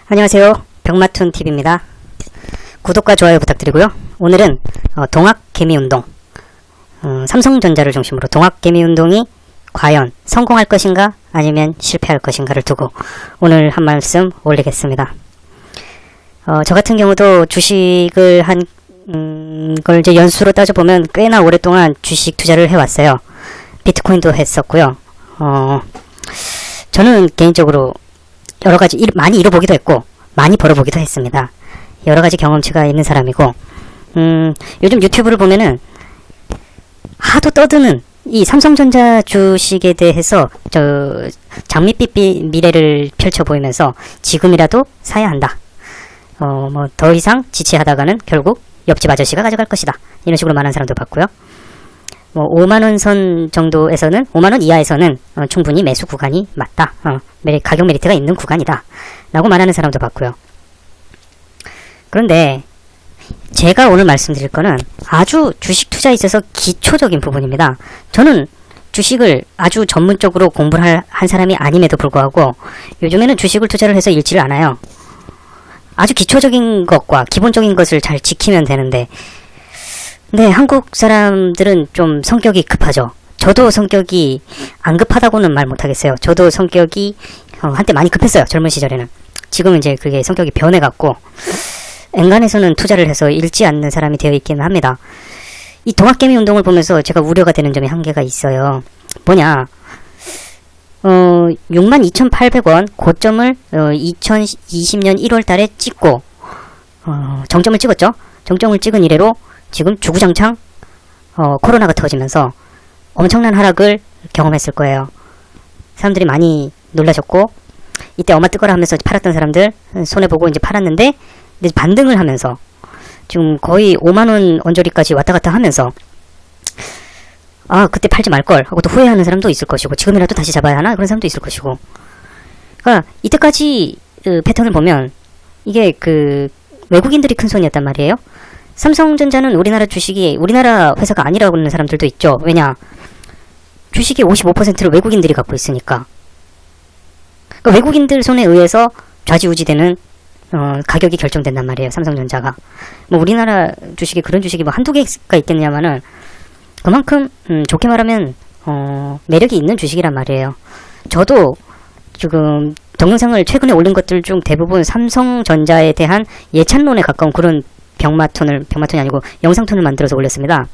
안녕하세요. 병마툰TV입니다. 구독과 좋아요 부탁드리고요. 오늘은 동학개미운동, 삼성전자를 중심으로 동학개미운동이 과연 성공할 것인가 아니면 실패할 것인가를 두고 오늘 한 말씀 올리겠습니다. 저 같은 경우도 주식을 한 걸 이제 연수로 따져보면 꽤나 오랫동안 주식 투자를 해왔어요. 비트코인도 했었고요. 저는 개인적으로 여러가지 많이 잃어보기도 했고 많이 벌어보기도 했습니다. 여러가지 경험치가 있는 사람이고 요즘 유튜브를 보면은 하도 떠드는 이 삼성전자 주식에 대해서 장밋빛 미래를 펼쳐 보이면서 지금이라도 사야 한다. 뭐 더 이상 지체하다가는 결국 옆집 아저씨가 가져갈 것이다. 이런 식으로 말하는 사람도 봤고요. 뭐 5만원 선 정도에서는 5만원 이하에서는 충분히 매수 구간이 맞다. 가격 메리트가 있는 구간이다. 라고 말하는 사람도 봤고요. 그런데 제가 오늘 말씀드릴 거는 아주 주식 투자에 있어서 기초적인 부분입니다. 저는 주식을 아주 전문적으로 공부를 한 사람이 아님에도 불구하고 요즘에는 주식을 투자를 해서 잃지를 않아요. 아주 기초적인 것과 기본적인 것을 잘 지키면 되는데 네, 한국 사람들은 좀 성격이 급하죠. 저도 성격이 안 급하다고는 말 못하겠어요. 저도 성격이 한때 많이 급했어요. 젊은 시절에는. 지금은 이제 그게 성격이 변해갖고 엔간해서는 투자를 해서 잃지 않는 사람이 되어 있기는 합니다. 이 동학개미 운동을 보면서 제가 우려가 되는 점이 한 개가 있어요. 뭐냐, 62,800원 고점을 2020년 1월 달에 찍고 정점을 찍었죠. 정점을 찍은 이래로 지금 주구장창 코로나가 터지면서 엄청난 하락을 경험했을 거예요. 사람들이 많이 놀라셨고 이때 어마 뜨거라 하면서 팔았던 사람들 손해보고 이제 팔았는데 이제 반등을 하면서 지금 거의 5만원 언저리까지 왔다갔다 하면서 아, 그때 팔지 말걸 하고 또 후회하는 사람도 있을 것이고 지금이라도 다시 잡아야 하나 그런 사람도 있을 것이고, 그러니까 이때까지 패턴을 보면 이게 외국인들이 큰 손이었단 말이에요. 삼성전자는 우리나라 주식이 우리나라 회사가 아니라고 하는 사람들도 있죠. 왜냐, 주식의 55%를 외국인들이 갖고 있으니까. 그러니까 외국인들 손에 의해서 좌지우지되는 가격이 결정된단 말이에요. 삼성전자가. 뭐 우리나라 주식이 그런 주식이 뭐 한두 개가 있겠냐마는 그만큼 좋게 말하면 매력이 있는 주식이란 말이에요. 저도 지금 동영상을 최근에 올린 것들 중 대부분 삼성전자에 대한 예찬론에 가까운 그런 병마톤이 아니고 영상톤을 만들어서 올렸습니다.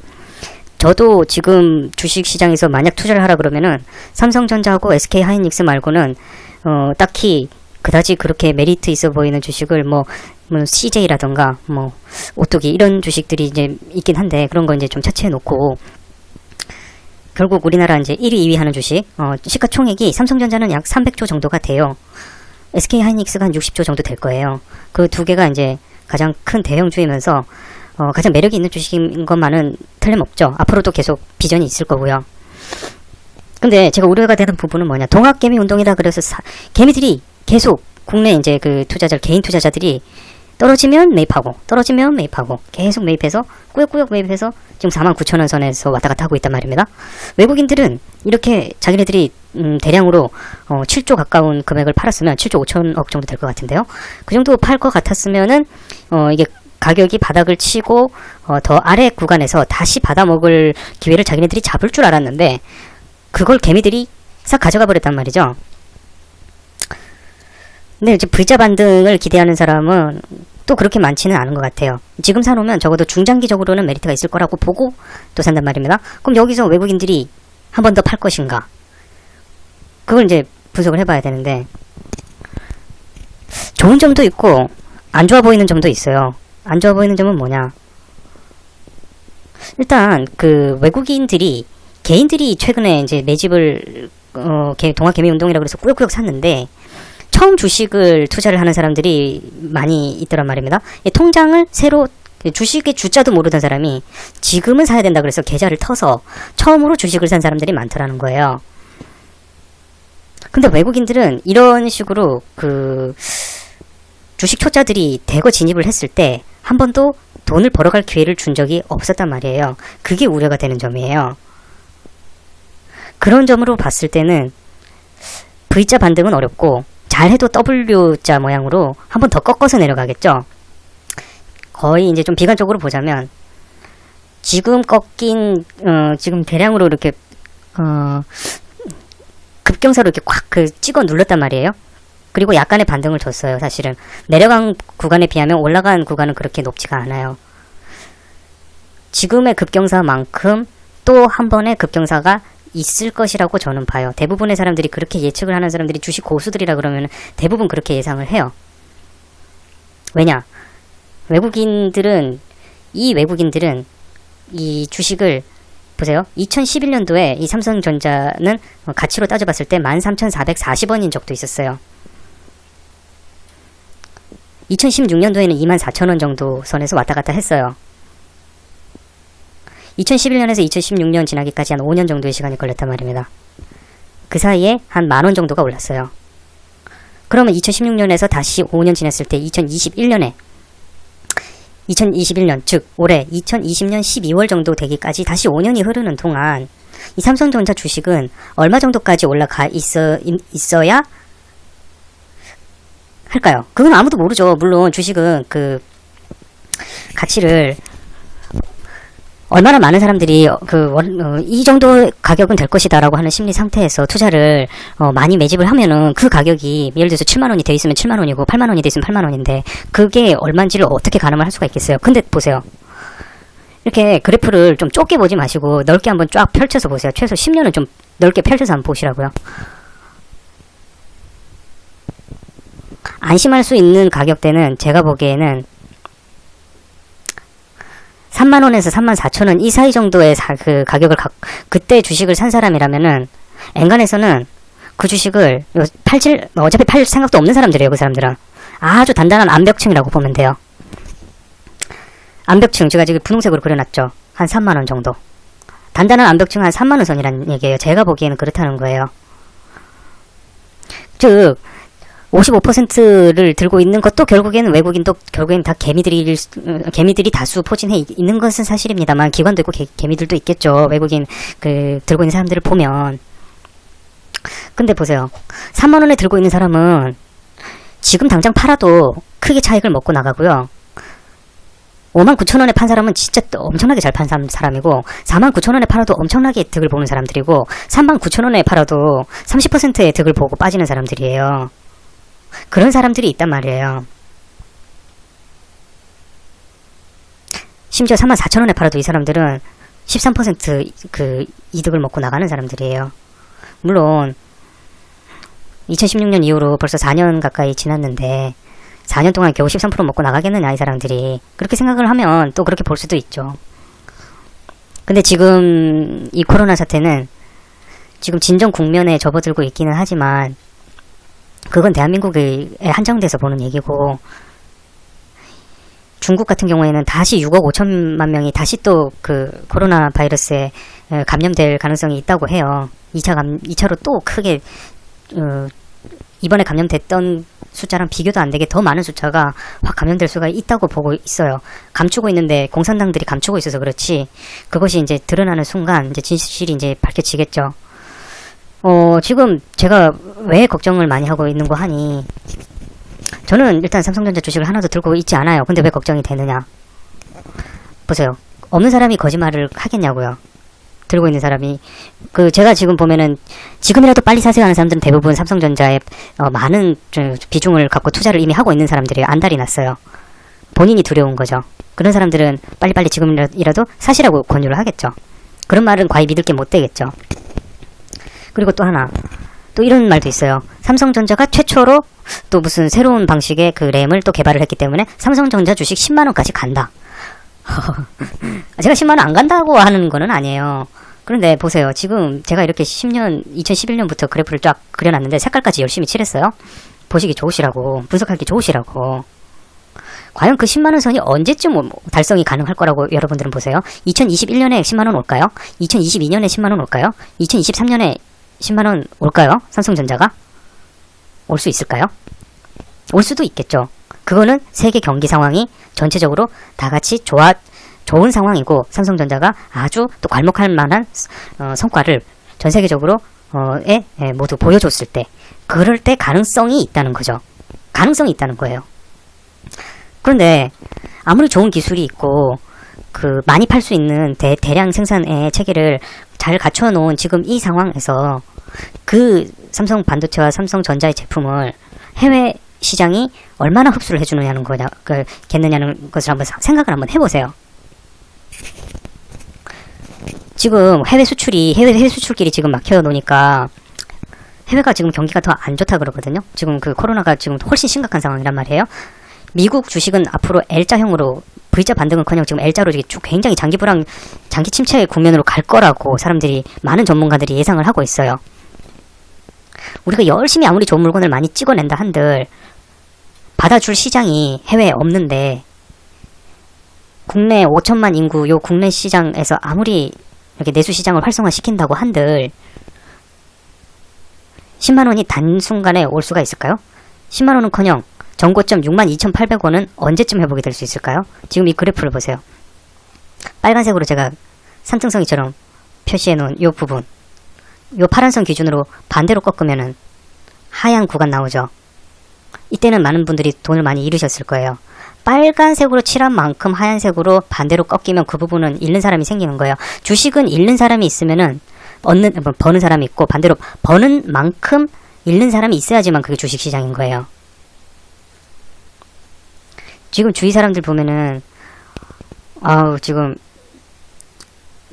저도 지금 주식시장에서 만약 투자를 하라 그러면은 삼성전자하고 SK하이닉스 말고는 딱히 그다지 그렇게 메리트 있어 보이는 주식을 뭐 CJ라던가 뭐 오뚜기 이런 주식들이 이제 있긴 한데 그런 거 이제 좀 차치해 놓고 결국 우리나라 이제 1위, 2위 하는 주식 시가총액이 삼성전자는 약 300조 정도가 돼요. SK하이닉스가 한 60조 정도 될 거예요. 그 두 개가 이제 가장 큰 대형주이면서 가장 매력이 있는 주식인 것만은 틀림없죠. 앞으로도 계속 비전이 있을 거고요. 근데 제가 우려가 되는 부분은 뭐냐, 동학개미 운동이다 그래서 개미들이 계속 국내 이제 개인 투자자들이 떨어지면 매입하고 계속 매입해서 꾸역꾸역 매입해서 지금 49,000원 선에서 왔다 갔다 하고 있단 말입니다. 외국인들은 이렇게 자기네들이 대량으로 7조 가까운 금액을 팔았으면 7조 5천억 정도 될 것 같은데요. 그 정도 팔 것 같았으면은 이게 가격이 바닥을 치고 더 아래 구간에서 다시 받아먹을 기회를 자기네들이 잡을 줄 알았는데 그걸 개미들이 싹 가져가 버렸단 말이죠. 근데 이제 V자 반등을 기대하는 사람은 또 그렇게 많지는 않은 것 같아요. 지금 사놓으면 적어도 중장기적으로는 메리트가 있을 거라고 보고 또 산단 말입니다. 그럼 여기서 외국인들이 한 번 더 팔 것인가? 그걸 이제 분석을 해봐야 되는데 좋은 점도 있고 안 좋아 보이는 점도 있어요. 안 좋아 보이는 점은 뭐냐? 일단 개인들이 최근에 이제 매집을 동학개미운동이라고 해서 꾸역꾸역 샀는데 처음 주식을 투자를 하는 사람들이 많이 있더란 말입니다. 통장을 새로 주식의 주자도 모르던 사람이 지금은 사야 된다 그래서 계좌를 터서 처음으로 주식을 산 사람들이 많더라는 거예요. 근데 외국인들은 이런 식으로 주식 초짜들이 대거 진입을 했을 때 한 번도 돈을 벌어갈 기회를 준 적이 없었단 말이에요. 그게 우려가 되는 점이에요. 그런 점으로 봤을 때는 V자 반등은 어렵고 잘해도 W자 모양으로 한 번 더 꺾어서 내려가겠죠. 거의 이제 좀 비관적으로 보자면 지금 꺾인 지금 대량으로 이렇게 급경사로 이렇게 꽉 찍어 눌렀단 말이에요. 그리고 약간의 반등을 줬어요. 사실은 내려간 구간에 비하면 올라간 구간은 그렇게 높지가 않아요. 지금의 급경사만큼 또 한 번의 급경사가 있을 것이라고 저는 봐요. 대부분의 사람들이 그렇게 예측을 하는 사람들이 주식 고수들이라 그러면 대부분 그렇게 예상을 해요. 왜냐? 외국인들은 이 주식을 보세요. 2011년도에 이 삼성전자는 가치로 따져봤을 때 13,440원인 적도 있었어요. 2016년도에는 24,000원 정도 선에서 왔다 갔다 했어요. 2011년에서 2016년 지나기까지 한 5년 정도의 시간이 걸렸단 말입니다. 그 사이에 한 만원 정도가 올랐어요. 그러면 2016년에서 다시 5년 지났을 때 2021년 즉 올해 2020년 12월 정도 되기까지 다시 5년이 흐르는 동안 이 삼성전자 주식은 얼마 정도까지 올라가 있어야 할까요? 그건 아무도 모르죠. 물론 주식은 그 가치를 얼마나 많은 사람들이 이 정도 가격은 될 것이다 라고 하는 심리 상태에서 투자를 많이 매집을 하면은 그 가격이 예를 들어서 7만원이 돼 있으면 7만원이고 8만원이 돼 있으면 8만원인데 그게 얼마인지를 어떻게 가늠을 할 수가 있겠어요. 근데 보세요. 이렇게 그래프를 좀 좁게 보지 마시고 넓게 한번 쫙 펼쳐서 보세요. 최소 10년은 좀 넓게 펼쳐서 한번 보시라고요. 안심할 수 있는 가격대는 제가 보기에는 3만원에서 34,000원 이 사이 정도의 그 가격을 그때 주식을 산 사람이라면은 엔간해서는 그 주식을 어차피 팔 생각도 없는 사람들이에요. 그 사람들은 아주 단단한 암벽층이라고 보면 돼요. 암벽층 제가 지금 분홍색으로 그려놨죠. 한 3만원 정도. 단단한 암벽층 한 3만원 선이라는 얘기예요. 제가 보기에는 그렇다는 거예요. 즉 55%를 들고 있는 것도 결국에는 외국인도 결국엔 다 개미들이 다수 포진해 있는 것은 사실입니다만 기관도 있고 개미들도 있겠죠. 외국인 들고 있는 사람들을 보면. 근데 보세요. 3만원에 들고 있는 사람은 지금 당장 팔아도 크게 차익을 먹고 나가고요. 59,000원에 판 사람은 진짜 엄청나게 잘 판 사람이고 49,000원에 팔아도 엄청나게 득을 보는 사람들이고 39,000원에 팔아도 30%의 득을 보고 빠지는 사람들이에요. 그런 사람들이 있단 말이에요. 심지어 34,000원에 팔아도 이 사람들은 13% 이득을 먹고 나가는 사람들이에요. 물론 2016년 이후로 벌써 4년 가까이 지났는데 4년 동안 겨우 13% 먹고 나가겠느냐 이 사람들이. 그렇게 생각을 하면 또 그렇게 볼 수도 있죠. 근데 지금 이 코로나 사태는 지금 진정 국면에 접어들고 있기는 하지만 그건 대한민국에 한정돼서 보는 얘기고 중국 같은 경우에는 다시 6억 5천만 명이 다시 또 코로나 바이러스에 감염될 가능성이 있다고 해요. 2차로 또 크게 이번에 감염됐던 숫자랑 비교도 안 되게 더 많은 숫자가 확 감염될 수가 있다고 보고 있어요. 감추고 있는데 공산당들이 감추고 있어서 그렇지 그것이 이제 드러나는 순간 이제 진실이 이제 밝혀지겠죠. 지금 제가 왜 걱정을 많이 하고 있는 거 하니 저는 일단 삼성전자 주식을 하나도 들고 있지 않아요. 근데 왜 걱정이 되느냐 보세요. 없는 사람이 거짓말을 하겠냐고요. 들고 있는 사람이 제가 지금 보면은 지금이라도 빨리 사세요 하는 사람들은 대부분 삼성전자에 많은 비중을 갖고 투자를 이미 하고 있는 사람들이에요. 안달이 났어요. 본인이 두려운 거죠. 그런 사람들은 빨리빨리 지금이라도 사시라고 권유를 하겠죠. 그런 말은 과히 믿을 게 못 되겠죠. 그리고 또 하나 또 이런 말도 있어요. 삼성전자가 최초로 또 무슨 새로운 방식의 램을 또 개발을 했기 때문에 삼성전자 주식 10만원까지 간다. 제가 10만원 안 간다고 하는 거는 아니에요. 그런데 보세요. 지금 제가 이렇게 2011년부터 그래프를 쫙 그려놨는데 색깔까지 열심히 칠했어요. 보시기 좋으시라고, 분석하기 좋으시라고. 과연 그 10만원 선이 언제쯤 달성이 가능할 거라고 여러분들은 보세요. 2021년에 10만원 올까요? 2022년에 10만원 올까요? 2023년에 10만원 올까요? 삼성전자가? 올 수 있을까요? 올 수도 있겠죠. 그거는 세계 경기 상황이 전체적으로 다 같이 좋은 상황이고 삼성전자가 아주 또 괄목할 만한 성과를 전 세계적으로 모두 보여줬을 때, 그럴 때 가능성이 있다는 거죠. 가능성이 있다는 거예요. 그런데 아무리 좋은 기술이 있고 많이 팔 수 있는 대량 생산의 체계를 잘 갖춰놓은 지금 이 상황에서 삼성 반도체와 삼성전자의 제품을 해외 시장이 얼마나 흡수를 해주느냐는 겠느냐는 것을 한번 생각을 한번 해보세요. 지금 해외 수출길이 지금 막혀 놓으니까 해외가 지금 경기가 더 안 좋다 그러거든요. 지금 코로나가 지금 훨씬 심각한 상황이란 말이에요. 미국 주식은 앞으로 L자형으로 V자 반등은커녕 지금 L자로 굉장히 장기 침체 국면으로 갈 거라고 많은 전문가들이 예상을 하고 있어요. 우리가 열심히 아무리 좋은 물건을 많이 찍어낸다 한들 받아줄 시장이 해외에 없는데 국내 5천만 인구 국내 시장에서 아무리 이렇게 내수 시장을 활성화시킨다고 한들 10만원이 단순간에 올 수가 있을까요? 10만원은커녕 전고점 62,800원은 언제쯤 회복이 될 수 있을까요? 지금 이 그래프를 보세요. 빨간색으로 제가 산등성이처럼 표시해놓은 이 부분, 이 파란선 기준으로 반대로 꺾으면은 하얀 구간 나오죠. 이때는 많은 분들이 돈을 많이 잃으셨을 거예요. 빨간색으로 칠한 만큼 하얀색으로 반대로 꺾이면 그 부분은 잃는 사람이 생기는 거예요. 주식은 잃는 사람이 있으면은 버는 사람이 있고, 반대로 버는 만큼 잃는 사람이 있어야지만 그게 주식시장인 거예요. 지금 주위 사람들 보면은 지금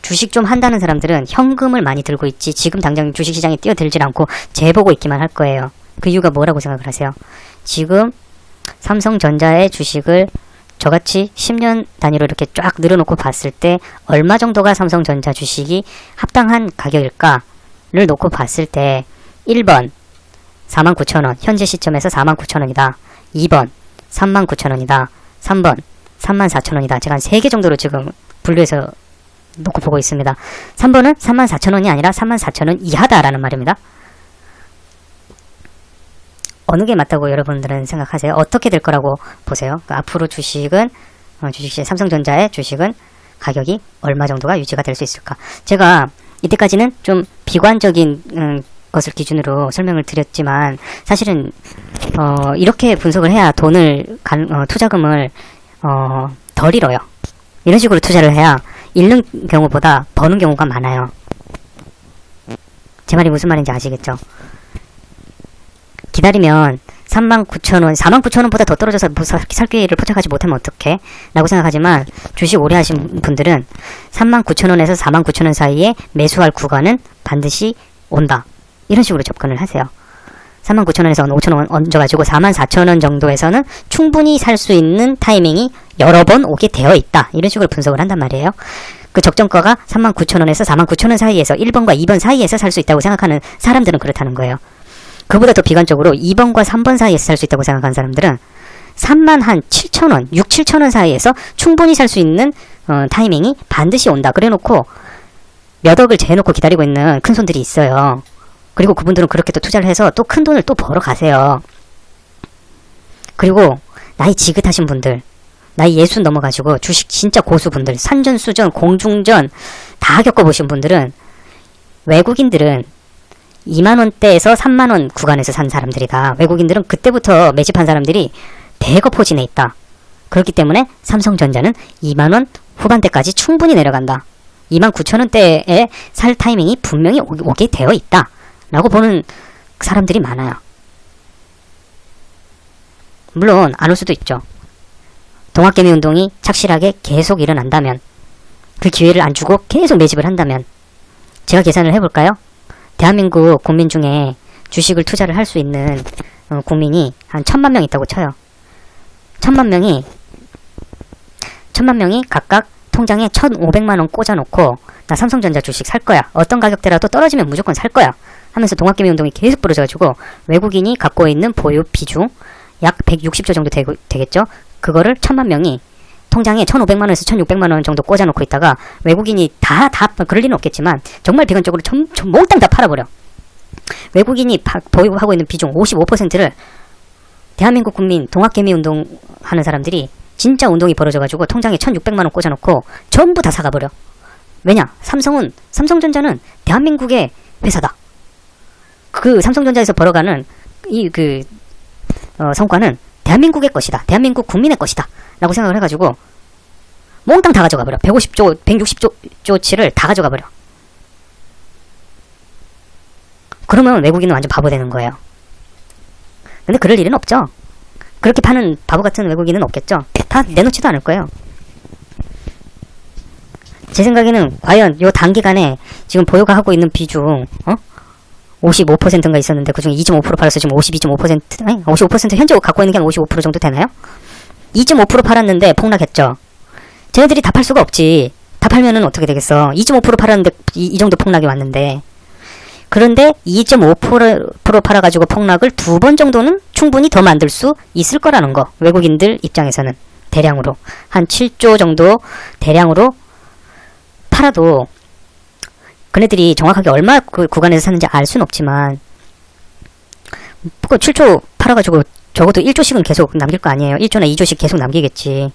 주식 좀 한다는 사람들은 현금을 많이 들고 있지 지금 당장 주식시장에 뛰어들질 않고 재보고 있기만 할 거예요. 그 이유가 뭐라고 생각을 하세요? 지금 삼성전자의 주식을 저같이 10년 단위로 이렇게 쫙 늘어놓고 봤을 때 얼마 정도가 삼성전자 주식이 합당한 가격일까를 놓고 봤을 때 1번 49,000원, 현재 시점에서 49,000원이다. 2번 39,000원이다. 3번 34,000원이다. 제가 한 3개 정도로 지금 분류해서 놓고 보고 있습니다. 3번은 34,000원이 아니라 34,000원 이하다라는 말입니다. 어느 게 맞다고 여러분들은 생각하세요? 어떻게 될 거라고 보세요? 앞으로 주식은 삼성전자의 주식은 가격이 얼마 정도가 유지가 될 수 있을까? 제가 이때까지는 좀 비관적인 것을 기준으로 설명을 드렸지만 사실은 이렇게 분석을 해야 투자금을 덜 잃어요. 이런 식으로 투자를 해야 잃는 경우보다 버는 경우가 많아요. 제 말이 무슨 말인지 아시겠죠? 기다리면 39,000원, 49,000원보다 더 떨어져서 살 기회를 포착하지 못하면 어떡해? 라고 생각하지만 주식 오래 하신 분들은 39,000원에서 49,000원 사이에 매수할 구간은 반드시 온다. 이런 식으로 접근을 하세요. 39,000원에서 5,000원 얹어가지고 44,000원 정도에서는 충분히 살 수 있는 타이밍이 여러 번 오게 되어 있다. 이런 식으로 분석을 한단 말이에요. 그 적정가가 39,000원에서 49,000원 사이에서 1번과 2번 사이에서 살 수 있다고 생각하는 사람들은 그렇다는 거예요. 그보다 더 비관적으로 2번과 3번 사이에서 살 수 있다고 생각하는 사람들은 37,000원, 7,000원 사이에서 충분히 살 수 있는 타이밍이 반드시 온다. 그래놓고 몇 억을 재놓고 기다리고 있는 큰손들이 있어요. 그리고 그분들은 그렇게 또 투자를 해서 또 큰 돈을 또 벌어 가세요. 그리고 나이 지긋하신 분들, 나이 60 넘어가지고 주식 진짜 고수분들, 산전수전, 공중전 다 겪어보신 분들은 외국인들은 2만원대에서 3만원 구간에서 산 사람들이다. 외국인들은 그때부터 매집한 사람들이 대거 포진해 있다. 그렇기 때문에 삼성전자는 2만원 후반대까지 충분히 내려간다. 29,000원대에 살 타이밍이 분명히 오게 되어 있다. 라고 보는 사람들이 많아요. 물론 안 올 수도 있죠. 동학개미 운동이 착실하게 계속 일어난다면, 그 기회를 안 주고 계속 매집을 한다면, 제가 계산을 해볼까요? 대한민국 국민 중에 주식을 투자를 할 수 있는 국민이 한 1,000만 명 있다고 쳐요. 1,000만 명이 각각 통장에 1,500만원 꽂아놓고 나 삼성전자 주식 살 거야. 어떤 가격대라도 떨어지면 무조건 살 거야. 하면서 동학개미 운동이 계속 벌어져가지고 외국인이 갖고 있는 보유 비중 약 160조 정도 되겠죠? 그거를 1,000만 명이 통장에 1,500만원에서 1,600만원 정도 꽂아놓고 있다가 외국인이 다 그럴 리는 없겠지만 정말 비관적으로 몽땅 다 팔아버려. 외국인이 보유하고 있는 비중 55%를 대한민국 국민 동학개미 운동 하는 사람들이 진짜 운동이 벌어져가지고 통장에 1,600만원 꽂아놓고 전부 다 사가버려. 왜냐? 삼성전자는 대한민국의 회사다. 그 삼성전자에서 벌어가는 성과는 대한민국의 것이다. 대한민국 국민의 것이다. 라고 생각을 해가지고 몽땅 다 가져가 버려. 150조, 160조치를 다 가져가 버려. 그러면 외국인은 완전 바보 되는 거예요. 근데 그럴 일은 없죠. 그렇게 파는 바보 같은 외국인은 없겠죠. 다 내놓지도 않을 거예요. 제 생각에는 과연 요 단기간에 지금 보유가 하고 있는 비중 55%인가 있었는데 그중에 2.5% 팔아서 지금 52.5% 아니 55% 현재 갖고 있는 게 한 55% 정도 되나요? 2.5% 팔았는데 폭락했죠. 쟤네들이 다 팔 수가 없지. 다 팔면은 어떻게 되겠어. 2.5% 팔았는데 이 정도 폭락이 왔는데. 그런데 2.5% 팔아가지고 폭락을 2번 정도는 충분히 더 만들 수 있을 거라는 거. 외국인들 입장에서는 대량으로 한 7조 정도 대량으로 팔아도 그네들이 정확하게 얼마 그 구간에서 사는지 알 수는 없지만 그 7조 팔아가지고 적어도 1조씩은 계속 남길 거 아니에요. 1조나 2조씩 계속 남기겠지.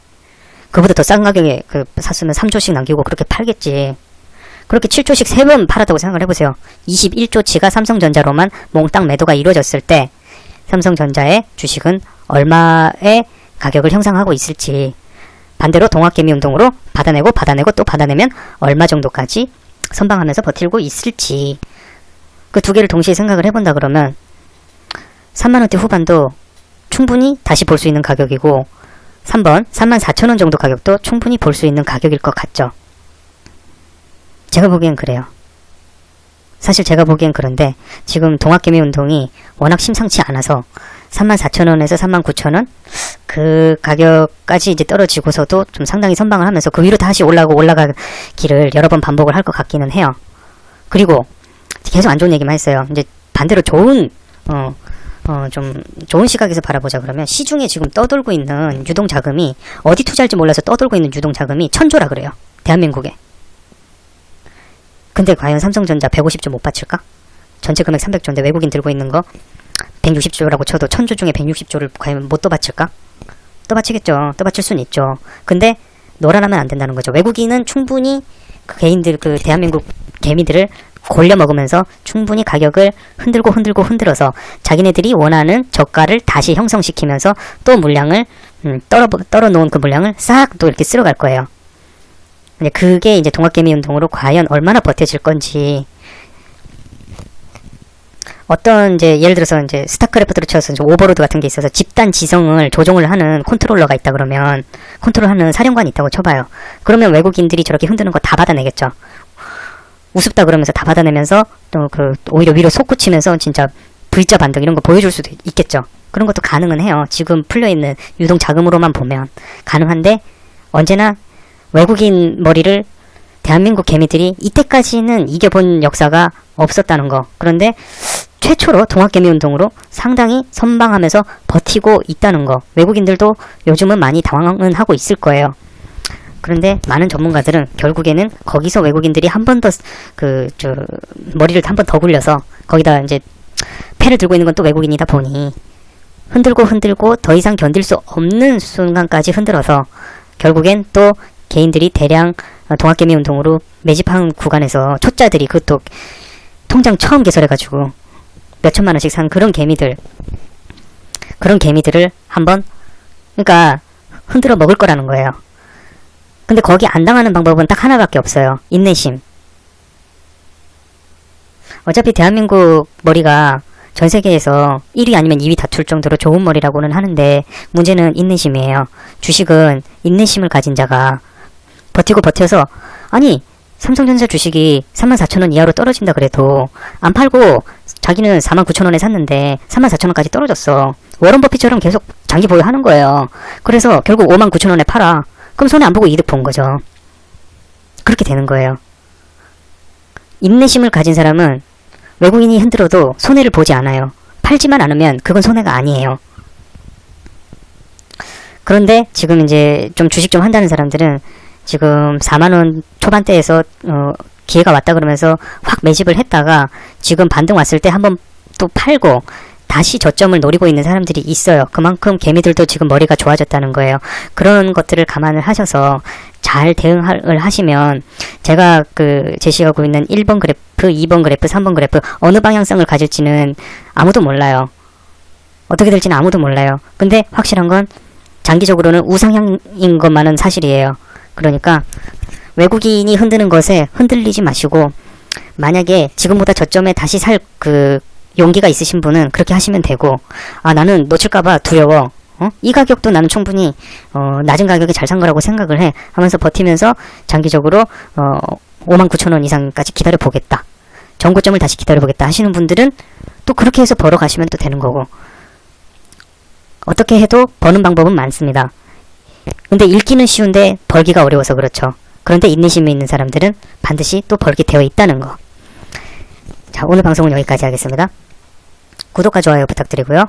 그보다 더 싼 가격에 샀으면 3조씩 남기고 그렇게 팔겠지. 그렇게 7조씩 3번 팔았다고 생각을 해보세요. 21조치가 삼성전자로만 몽땅 매도가 이루어졌을 때 삼성전자의 주식은 얼마의 가격을 형성하고 있을지, 반대로 동학개미운동으로 받아내고 또 받아내면 얼마 정도까지 선방하면서 버티고 있을지, 그 두 개를 동시에 생각을 해본다 그러면 3만원대 후반도 충분히 다시 볼 수 있는 가격이고 3번 34,000원 정도 가격도 충분히 볼 수 있는 가격일 것 같죠. 제가 보기엔 그래요. 사실 제가 보기엔 그런데 지금 동학개미운동이 워낙 심상치 않아서 34,000원에서 39,000원 그 가격까지 이제 떨어지고서도 좀 상당히 선방을 하면서 그 위로 다시 올라가기를 여러 번 반복을 할 것 같기는 해요. 그리고 계속 안 좋은 얘기만 했어요. 이제 반대로 좋은 좀 좋은 시각에서 바라보자 그러면 시중에 지금 떠돌고 있는 유동자금이 어디 투자할지 몰라서 떠돌고 있는 유동자금이 1,000조라 그래요. 대한민국에. 근데 과연 삼성전자 150조 못 바칠까? 전체 금액 300조인데 외국인 들고 있는 거 160조라고 쳐도 1,000조 중에 160조를 과연 못 떠바칠까? 떠바치겠죠. 떠바칠 수는 있죠. 근데 놀아나면 안 된다는 거죠. 외국인은 충분히 그 개인들, 그 대한민국 개미들을 골려 먹으면서 충분히 가격을 흔들어서 자기네들이 원하는 저가를 다시 형성시키면서 또 물량을 떨어놓은 그 물량을 싹 또 이렇게 쓸어갈 거예요. 그게 이제 동학개미운동으로 과연 얼마나 버텨질 건지. 어떤 이제 예를 들어서 이제 스타크래프트로 쳐서 이제 오버로드 같은 게 있어서 집단 지성을 조종을 하는 컨트롤러가 있다 그러면, 컨트롤하는 사령관이 있다고 쳐봐요. 그러면 외국인들이 저렇게 흔드는 거 다 받아내겠죠. 우습다 그러면서 다 받아내면서 또 오히려 위로 솟구치면서 진짜 V자 반등 이런 거 보여줄 수도 있겠죠. 그런 것도 가능은 해요. 지금 풀려있는 유동 자금으로만 보면 가능한데, 언제나 외국인 머리를 대한민국 개미들이 이때까지는 이겨본 역사가 없었다는 거. 그런데 최초로 동학개미운동으로 상당히 선방하면서 버티고 있다는 거. 외국인들도 요즘은 많이 당황은 하고 있을 거예요. 그런데 많은 전문가들은 결국에는 거기서 외국인들이 한 번 더 머리를 한 번 더 굴려서 거기다 이제 패를 들고 있는 건 또 외국인이다 보니 흔들고 더 이상 견딜 수 없는 순간까지 흔들어서 결국엔 또 개인들이 대량 동학개미운동으로 매집한 구간에서 초짜들이 그것도 통장 처음 개설해가지고 몇천만 원씩 산 그런 개미들을 한번 그러니까 흔들어 먹을 거라는 거예요. 근데 거기 안 당하는 방법은 딱 하나밖에 없어요. 인내심. 어차피 대한민국 머리가 전 세계에서 1위 아니면 2위 다툴 정도로 좋은 머리라고는 하는데 문제는 인내심이에요. 주식은 인내심을 가진 자가 버텨서, 아니 삼성전자 주식이 34,000원 이하로 떨어진다 그래도 안 팔고 자기는 49,000원에 샀는데 34,000원까지 떨어졌어. 워런 버핏처럼 계속 장기 보유하는 거예요. 그래서 결국 59,000원에 팔아. 그럼 손해 안 보고 이득 본 거죠. 그렇게 되는 거예요. 인내심을 가진 사람은 외국인이 흔들어도 손해를 보지 않아요. 팔지만 않으면 그건 손해가 아니에요. 그런데 지금 이제 좀 주식 좀 한다는 사람들은 지금 4만원 초반대에서 기회가 왔다 그러면서 확 매집을 했다가 지금 반등 왔을 때 한번 또 팔고 다시 저점을 노리고 있는 사람들이 있어요. 그만큼 개미들도 지금 머리가 좋아졌다는 거예요. 그런 것들을 감안을 하셔서 잘 대응을 하시면 제가 그 제시하고 있는 1번 그래프, 2번 그래프, 3번 그래프 어느 방향성을 가질지는 아무도 몰라요. 어떻게 될지는 아무도 몰라요. 근데 확실한 건 장기적으로는 우상향인 것만은 사실이에요. 그러니까 외국인이 흔드는 것에 흔들리지 마시고 만약에 지금보다 저점에 다시 살 그 용기가 있으신 분은 그렇게 하시면 되고, 아 나는 놓칠까봐 두려워. 이 가격도 나는 충분히 낮은 가격에 잘 산 거라고 생각을 해 하면서 버티면서 장기적으로 59,000원 이상까지 기다려 보겠다. 전고점을 다시 기다려 보겠다 하시는 분들은 또 그렇게 해서 벌어 가시면 또 되는 거고, 어떻게 해도 버는 방법은 많습니다. 근데 읽기는 쉬운데 벌기가 어려워서 그렇죠. 그런데 인내심이 있는 사람들은 반드시 또 벌게 되어 있다는 거. 자, 오늘 방송은 여기까지 하겠습니다. 구독과 좋아요 부탁드리고요.